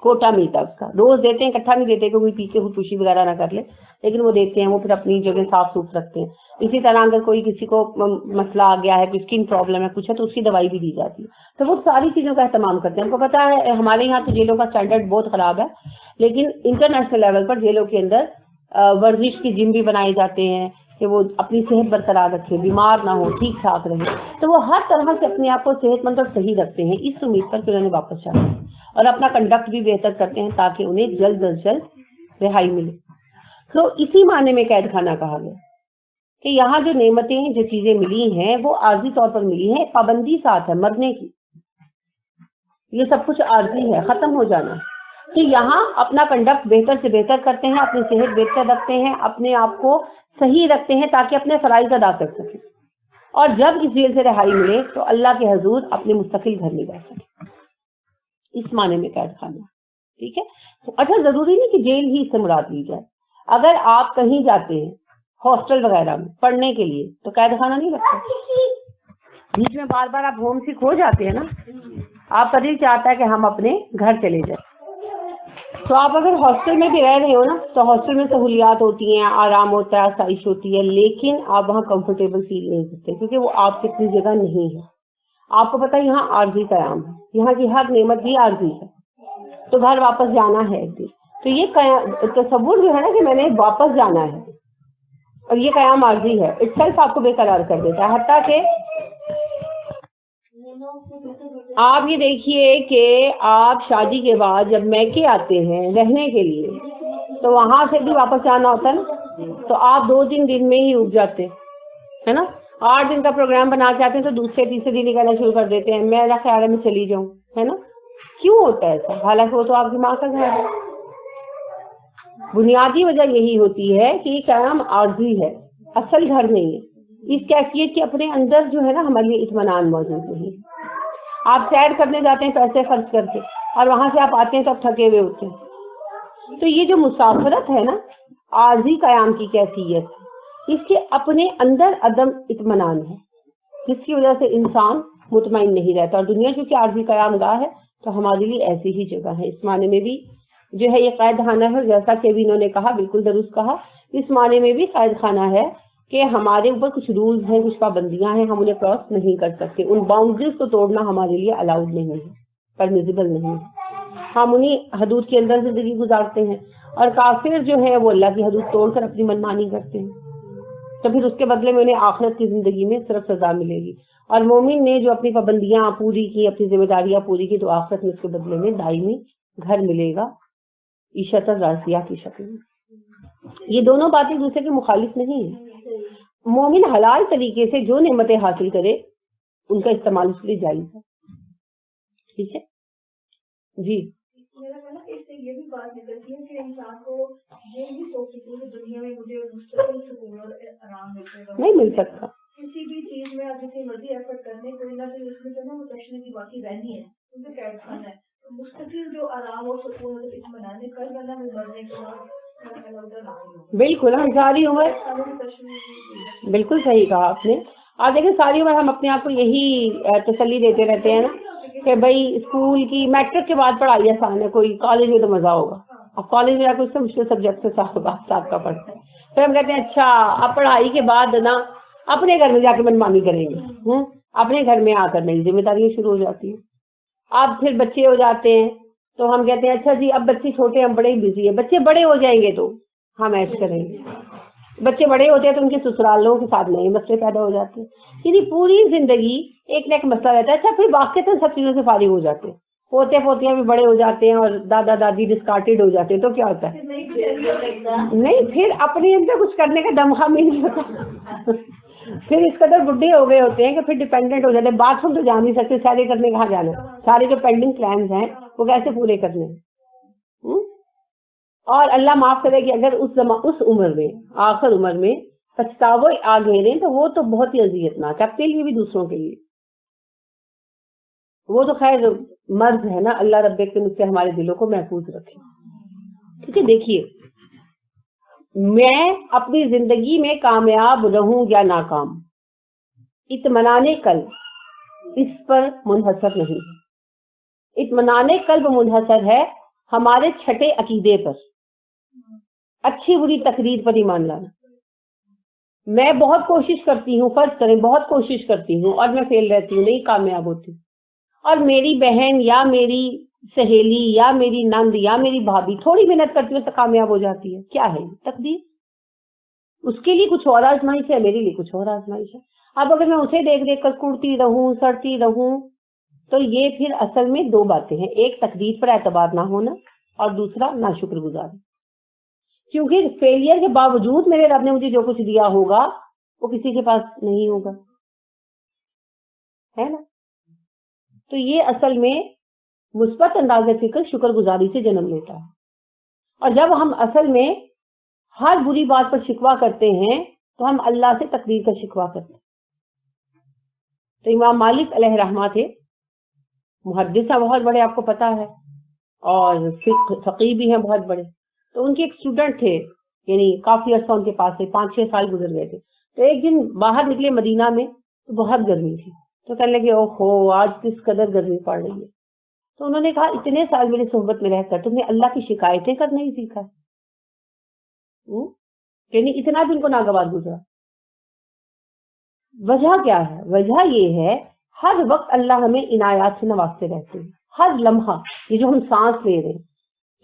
کوٹا ملتا ہے اس کا. روز دیتے ہیں, اکٹھا نہیں دیتے کہ کوئی پی کے خودکشی وغیرہ نہ کر لے, لیکن وہ دیتے ہیں. وہ پھر اپنی جگہ صاف ستھرا رکھتے ہیں. اسی طرح اگر کوئی کسی کو مسئلہ آ گیا ہے, کوئی اسکن پرابلم ہے, کچھ ہے, تو اس کی دوائی بھی دی جاتی ہے. تو وہ ساری چیزوں کا اہتمام کرتے ہیں. ہم کو پتا ہے ہمارے یہاں تو جیلوں کا اسٹینڈرڈ بہت خراب ہے, لیکن انٹرنیشنل لیول پر جیلوں کے اندر ورزش کی جم بھی بنائے جاتے ہیں کہ وہ اپنی صحت برقرار رکھے, بیمار نہ ہو, ٹھیک ٹھاک رہے. تو وہ ہر طرح سے اپنے آپ کو صحت مند اور صحیح رکھتے ہیں اس امید پر کہ انہوں نے واپس جانا ہے, اور اپنا کنڈکٹ بھی بہتر کرتے ہیں تاکہ انہیں جلد از جلد رہائی ملے. تو اسی معنی میں قید خانہ کہا گیا کہ یہاں جو نعمتیں, جو چیزیں ملی ہیں وہ عارضی طور پر ملی ہیں. پابندی ساتھ ہے مرنے کی, یہ سب کچھ عارضی ہے, ختم ہو جانا. تو یہاں اپنا کنڈکٹ بہتر سے بہتر کرتے ہیں, اپنی صحت بہتر رکھتے ہیں, اپنے آپ کو صحیح رکھتے ہیں تاکہ اپنے فرائض ادا کر سکیں, اور جب اس جیل سے رہائی ملے تو اللہ کے حضور اپنے مستقل گھر میں جا سکیں. اس معنی میں قید خانہ. ٹھیک ہے. اچھا, ضروری نہیں کہ جیل ہی سے مراد لی جائے. اگر آپ کہیں جاتے ہیں ہاسٹل وغیرہ میں پڑھنے کے لیے تو قید خانہ نہیں لگتا. بیچ میں بار بار آپ ہوم سک ہو جاتے ہیں نا, آپ کا دل چاہتا ہے کہ ہم اپنے گھر چلے جائیں. تو آپ اگر ہاسٹل میں بھی رہ رہے ہو نا, تو ہاسٹل میں سہولیات ہوتی ہیں, آرام ہوتا ہے, آسائش ہوتی ہے, لیکن آپ وہاں کمفرٹیبل فیل نہیں کرتے کیونکہ وہ آپ کی اپنی جگہ نہیں ہے. آپ کو پتا ہے یہاں عارضی قیام ہے, یہاں کی ہر نعمت بھی عارضی ہے, تو گھر واپس جانا ہے ایک دن. تو یہ تصور جو ہے نا کہ میں نے واپس جانا ہے, اور یہ قیام عارضی ہے, اٹ سیلف آپ کو بے قرار کر دیتا ہے. حتیٰ کہ آپ یہ دیکھیے کہ آپ شادی کے بعد جب میکے آتے ہیں رہنے کے لیے, تو وہاں سے بھی واپس جانا ہوتا ہے نا, تو آپ 2-3 دن میں ہی اگ جاتے ہے نا. 8 دن کا پروگرام بنا کے آتے ہیں تو دوسرے تیسرے دن ہی کہنا شروع کر دیتے ہیں میرا خیال ہے میں چلی جاؤں, ہے نا. کیوں ہوتا ہے ایسا؟ حالانکہ وہ تو آپ کی ماں کا گھر ہے. بنیادی وجہ یہی ہوتی ہے کہ یہ قیام عارضی ہے, اصل گھر نہیں ہے. اس کیفیت کے اپنے اندر جو ہے نا ہمارے لیے اطمینان موجود نہیں. آپ سیر کرنے جاتے ہیں پیسے خرچ کر کے, اور وہاں سے آپ آتے ہیں تو آپ تھکے ہوئے ہوتے ہیں. تو یہ جو مسافرت ہے نا, عارضی قیام کی کیفیت, اس کے اپنے اندر عدم اطمینان ہے, جس کی وجہ سے انسان مطمئن نہیں رہتا. اور دنیا چونکہ عارضی قیام گاہ ہے تو ہمارے لیے ایسی ہی جگہ ہے. اس معنی میں بھی جو ہے یہ قید خانہ ہے, جیسا کہ ابھی انہوں نے کہا, بالکل درست کہا. اس معنی میں بھی قید خانہ ہے کہ ہمارے اوپر کچھ رولز ہیں, کچھ پابندیاں ہیں, ہم انہیں کراس نہیں کر سکتے. ان باؤنڈریز کو توڑنا ہمارے لیے الاؤڈ نہیں ہے, پرمیزیبل نہیں ہے. ہم انہیں حدود کے اندر زندگی گزارتے ہیں, اور کافر جو ہے وہ اللہ کی حدود توڑ کر اپنی منمانی کرتے ہیں, تو پھر اس کے بدلے میں انہیں آخرت کی زندگی میں صرف سزا ملے گی. اور مومن نے جو اپنی پابندیاں پوری کی, اپنی ذمہ داریاں پوری کی, تو آخرت میں اس کے بدلے میں دائمی گھر ملے گا عیشت راضیہ کی شکل میں. یہ دونوں باتیں دوسرے کے مخالف نہیں ہیں. مومن حلال طریقے سے جو نعمتیں حاصل کرے ان کا استعمال اس کے لیے جائز ہے. ٹھیک ہے جی. میرا کہنا ہے اس سے یہ بھی بات نکلتی ہے کہ انسان کو یہ بھی سوچ سکتی ہے کہ دنیا میں مجھے مستقل سکون اور آرام ملے گا, نہیں مل سکتا. کسی بھی چیز میں آپ جتنی مرضی ایفرٹ کرنے کوئی نہ کوئی اس میں جو ہے وہ تشنے کی باقی رہنی ہے, کیونکہ قید خانہ ہے. مستقل جو آرام اور سکون اطمینان ہے, کل بنا میں مرنے کے بعد بالکل ہم ساری عمر, بالکل صحیح کہا آپ نے. آپ دیکھیں ساری عمر ہم اپنے آپ کو یہی تسلی دیتے رہتے ہیں نا کہ بھائی اسکول کی میٹرک کے بعد پڑھائی آسان ہے, کوئی کالج میں تو مزہ ہوگا. اب کالج میں کچھ سے مشکل سبجیکٹ سے صاحب کا پڑھتا ہے, پھر ہم کہتے ہیں اچھا اب پڑھائی کے بعد نا اپنے گھر میں جا کے منمانی کریں گے. اپنے گھر میں آ کر نئی ذمہ داریاں شروع ہو جاتی ہیں. اب پھر بچے ہو جاتے ہیں تو ہم کہتے ہیں اچھا جی اب بچے چھوٹے, ہم بڑے ہی بزی ہیں. بچے بڑے ہو جائیں گے تو ہم ایسے کریں گے. بچے بڑے ہوتے ہیں تو ان کے سسرالوں کے ساتھ نئے مسئلے پیدا ہو جاتے ہیں. یعنی پوری زندگی ایک نہ ایک مسئلہ رہتا ہے. اچھا پھر واقعی سب چیزوں سے فارغ ہو جاتے ہیں, پوتے پوتیاں بھی بڑے ہو جاتے ہیں اور دادا دادی ڈسکارٹیڈ ہو جاتے ہیں, تو کیا ہوتا ہے نہیں پھر اپنے اندر کچھ کرنے کا دمخم ہی نہیں ہوتا. پھر اس قدر بڈھے ہو گئے ہوتے ہیں کہ پھر ڈیپینڈنٹ ہو جاتے ہیں. باتھ روم تو جا نہیں سکتے, سارے کرنے کہاں جانا, سارے جو پینڈنگ پلانز ہیں وہ کیسے پورے کرنے ہیں. اور اللہ معاف کرے کہ اگر اس عمر میں آخر عمر میں پچھتاوے آ گھیریں تو وہ تو بہت ہی اذیت ناک ہے, اپنے لیے بھی دوسروں کے لیے. وہ تو خیر مرض ہے نا، اللہ رب العزت سے ہمارے دلوں کو محفوظ رکھے. کیونکہ دیکھیے میں اپنی زندگی میں کامیاب رہوں یا ناکام، اطمینان قلب اس پر منحصر نہیں. اطمینان قلب منحصر ہے ہمارے چھٹے عقیدے پر، اچھی بری تقریر پر ایمان لانا. میں بہت کوشش کرتی ہوں، فرض کریں بہت کوشش کرتی ہوں اور میں فیل رہتی ہوں، نہیں کامیاب ہوتی، اور میری بہن یا میری سہیلی یا میری نند یا میری بھابھی تھوڑی محنت کرتی ہے تو کامیاب ہو جاتی ہے. کیا ہے تقدیر؟ اس کے لیے کچھ اور آزمائش ہے، میرے لیے کچھ اور آزمائش ہے. اب اگر میں اسے دیکھ دیکھ کر کڑتی رہوں، سڑتی رہوں، تو یہ پھر اصل میں دو باتیں ہیں، ایک تقدیر پر اعتبار نہ ہونا اور دوسرا ناشکر گزاری. کیونکہ فیلئر کے باوجود میرے رب نے مجھے جو کچھ دیا ہوگا وہ کسی کے پاس نہیں ہوگا، ہے نا. تو یہ اصل میں مثبت انداز فکر شکر گزاری سے جنم لیتا ہے. اور جب ہم اصل میں ہر بری بات پر شکوہ کرتے ہیں تو ہم اللہ سے تقدیر کا شکوہ کرتے ہیں. تو امام مالک علیہ رحمہ تھے، محدث ہیں بہت بڑے، آپ کو پتا ہے، اور فقیہ بھی ہیں بہت بڑے. تو ان کے ایک اسٹوڈنٹ تھے، یعنی کافی عرصہ ان کے پاس سے 5-6 سال گزر گئے تھے. تو ایک دن باہر نکلے مدینہ میں تو بہت گرمی تھی، تو کہنے لگے اوہو آج کس قدر گرمی پڑ رہی ہے. تو انہوں نے کہا اتنے سال میری صحبت میں رہ کر تم نے اللہ کی شکایتیں کرنا ہی سیکھا، یعنی اتنا بھی ان کو ناگوار گزرا. وجہ کیا ہے؟ وجہ یہ ہے ہر وقت اللہ ہمیں عنایات سے نوازتے رہتے ہیں. ہر لمحہ یہ جو ہم سانس لے رہے ہیں،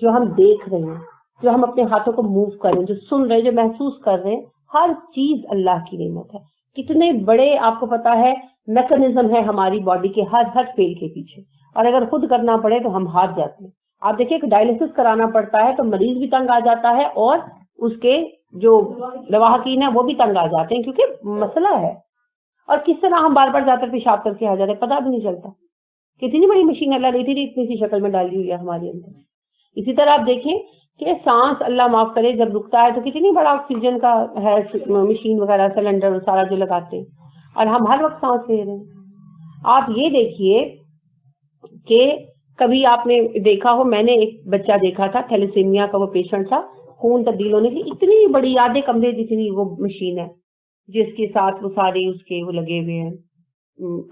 جو ہم دیکھ رہے ہیں، جو ہم اپنے ہاتھوں کو موو کر رہے ہیں، جو سن رہے ہیں، جو محسوس کر رہے ہیں، ہر چیز اللہ کی نعمت ہے. کتنے بڑے آپ کو پتا ہے میکانزم ہے ہماری باڈی کے ہر فیل کے پیچھے، اور اگر خود کرنا پڑے تو ہم ہار جاتے ہیں. آپ دیکھیں کہ ڈائلسس کرانا پڑتا ہے تو مریض بھی تنگ آ جاتا ہے اور اس کے جو لواحقین ہیں وہ بھی تنگ آ جاتے ہیں، کیونکہ مسئلہ ہے. اور کس طرح ہم بار بار جا کر پیشاب کر کے آ جاتے ہیں، پتہ بھی نہیں چلتا. کتنی بڑی مشین اللہ رہتی تھی اتنی سی شکل میں ڈالی ہوئی ہے ہمارے اندر. اسی طرح آپ دیکھیں کہ سانس اللہ معاف کرے جب رکتا ہے تو کتنی بڑا آکسیجن کا ہے مشین وغیرہ، سلنڈر سارا جو لگاتے ہیں، اور ہم ہر وقت سانس لے رہے ہیں. آپ یہ دیکھیے کہ کبھی آپ نے دیکھا ہو، میں نے ایک بچہ دیکھا تھا تھیلیسیمیا کا، وہ پیشنٹ تھا، خون تبدیل ہونے کی اتنی بڑی آدھے کمرے جتنی وہ مشین ہے جس کے ساتھ وہ سارے اس کے وہ لگے ہوئے ہیں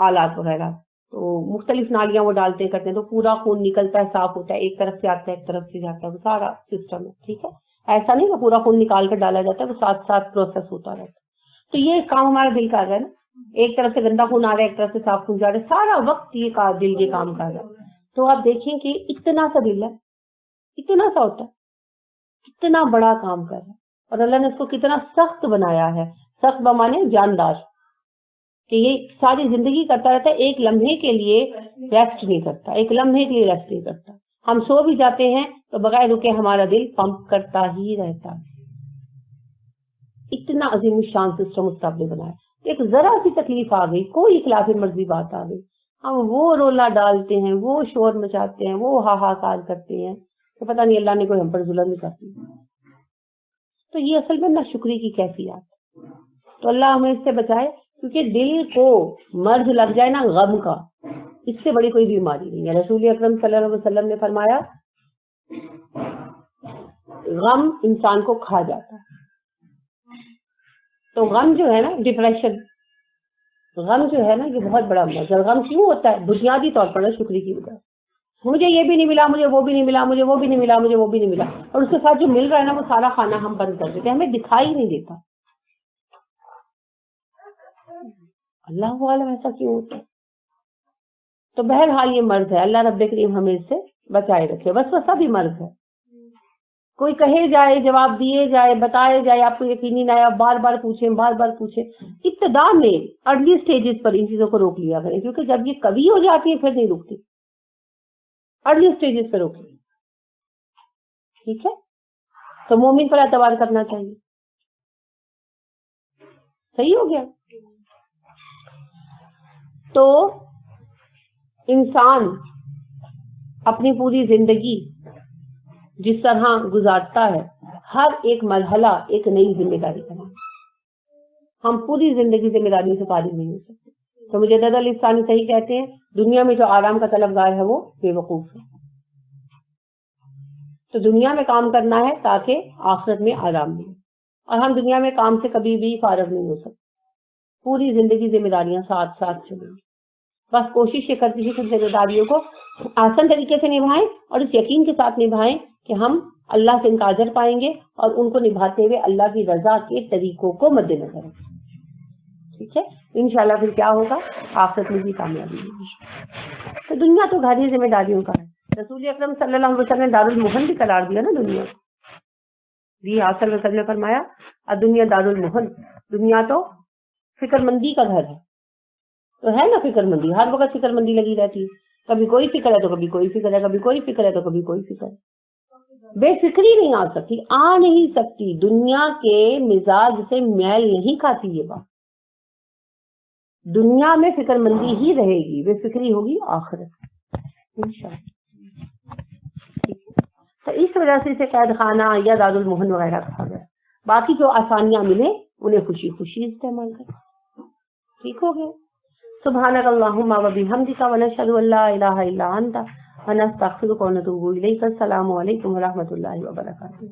آلات وغیرہ. تو مختلف نالیاں وہ ڈالتے کرتے ہیں تو پورا خون نکلتا ہے، صاف ہوتا ہے، ایک طرف سے آتا ہے ایک طرف سے جاتا ہے، وہ سارا سسٹم ہے. ٹھیک ہے، ایسا نہیں کہ پورا خون نکال کر ڈالا جاتا ہے، وہ ساتھ ساتھ پروسیس ہوتا رہتا ہے. تو یہ کام ہمارا دل کا ہے نا، ایک طرف سے گندا خون آ رہا ہے ایک طرف سے صاف خون جا رہا ہے، سارا وقت یہ دل کے کام کر رہا ہے. تو آپ دیکھیں کہ اتنا سا دل ہے، اتنا سا ہوتا ہے، اتنا بڑا کام کر رہا ہے، اور اللہ نے اس کو کتنا سخت بنایا ہے. سخت بمانے جاندار، کہ یہ ساری زندگی کرتا رہتا ہے، ایک لمحے کے لیے ریسٹ نہیں کرتا، ایک لمحے کے لیے ریسٹ نہیں کرتا. ہم سو بھی جاتے ہیں تو بغیر رکے ہمارا دل پمپ کرتا ہی رہتا ہے. اتنا عظیم الشان سسٹم اس نے بنایا. ایک ذرا سی تکلیف آ گئی، کوئی خلاف مرضی بات آ گئی، ہم وہ رولا ڈالتے ہیں، وہ شور مچاتے ہیں، وہ ہاہاکار کرتے ہیں کہ پتہ نہیں اللہ نے کوئی ہم پر ظلم نہیں کرتی. تو یہ اصل میں ناشکری کی کیفیات. تو اللہ ہمیں اس سے بچائے، کیونکہ دل کو مرض لگ جائے نا غم کا، اس سے بڑی کوئی بیماری نہیں ہے. رسول اکرم صلی اللہ علیہ وسلم نے فرمایا غم انسان کو کھا جاتا ہے. تو غم جو ہے نا، ڈپریشن، غم جو ہے نا یہ بہت بڑا مرض ہے. غم کیوں ہوتا ہے؟ بنیادی طور پر شکری کی وجہ. مجھے یہ بھی نہیں ملا، مجھے وہ بھی نہیں ملا، مجھے وہ بھی نہیں ملا، مجھے وہ بھی نہیں ملا، اور اس کے ساتھ جو مل رہا ہے نا وہ سارا کھانا ہم بند کر دیتے ہیں، ہمیں دکھائی نہیں دیتا. اللہ عالم ایسا کیوں ہوتا ہے؟ تو بہرحال یہ مرض ہے، اللہ رب کریم ہمیں اس سے بچائے رکھے. وسوسہ بھی مرض ہے، کوئی کہے جائے، جواب دیے جائے، بتائے جائے، آپ کو یقینی نہ آیا، بار بار پوچھیں، بار بار پوچھیں. ابتدا میں ارلی سٹیجز پر ان چیزوں کو روک لیا کریں، کیونکہ جب یہ کبھی ہو جاتی ہے پھر نہیں رکتی. ارلی سٹیجز پہ روکیں، ٹھیک ہے. تو مومن پر اعتبار کرنا چاہیے. صحیح ہو گیا. تو انسان اپنی پوری زندگی جس طرح گزارتا ہے، ہر ایک مرحلہ ایک نئی ذمہ داری بنا. ہم پوری زندگی ذمہ داریوں سے فارغ نہیں ہو سکتے. تو مجدد الاسلامی صحیح کہتے ہیں دنیا میں جو آرام کا طلبگار ہے وہ بے وقوف ہے. تو دنیا میں کام کرنا ہے تاکہ آخرت میں آرام ملے. اور ہم دنیا میں کام سے کبھی بھی فارغ نہیں ہو سکتے. پوری زندگی ذمہ داریاں ساتھ ساتھ چلیں گی. بس کوشش یہ کرتی ہے کہ ذمہ داریوں کو آسان طریقے سے نبھائیں اور اس یقین کے ساتھ نبھائیں کہ ہم اللہ سے ان کا اجر پائیں گے اور ان کو نبھاتے ہوئے اللہ کی رضا کے طریقوں کو مد نظر رکھیں. ٹھیک ہے, انشاءاللہ پھر کیا ہوگا, آخرت میں بھی کامیابی ہوگی. تو دنیا تو گھر ہی ذمہ داریوں کا ہے. رسول اکرم صلی اللہ علیہ وسلم نے دارالمحن بھی قرار دیا نا دنیا کو. جی ہاں, صلی اللہ علیہ وسلم نے فرمایا الدنیا دارالمحن, دنیا تو فکر مندی کا گھر ہے. تو ہے نا فکر مندی, ہر وقت فکر مندی لگی رہتی ہے. کبھی کوئی فکر ہے تو کبھی کوئی فکر ہے, کبھی کوئی فکر ہے تو کبھی کوئی فکر ہے. بے فکری نہیں آ سکتی, آ نہیں سکتی. دنیا کے مزاج سے میل نہیں کھاتی یہ بات. دنیا میں فکر مندی ہی رہے گی, بے فکری ہوگی آخرت انشاءاللہ. تو اس وجہ سے اسے قید خانہ یا دارالمحن وغیرہ کہا گیا. باقی جو آسانیاں ملیں انہیں خوشی خوشی استعمال کریں. ٹھیک ہو گیا. سبحانک اللہم و بحمدک ونشہد ان لا الہ الا انت ونستغفرک ونتوب الیک. السلام علیکم ورحمۃ اللہ وبرکاتہ.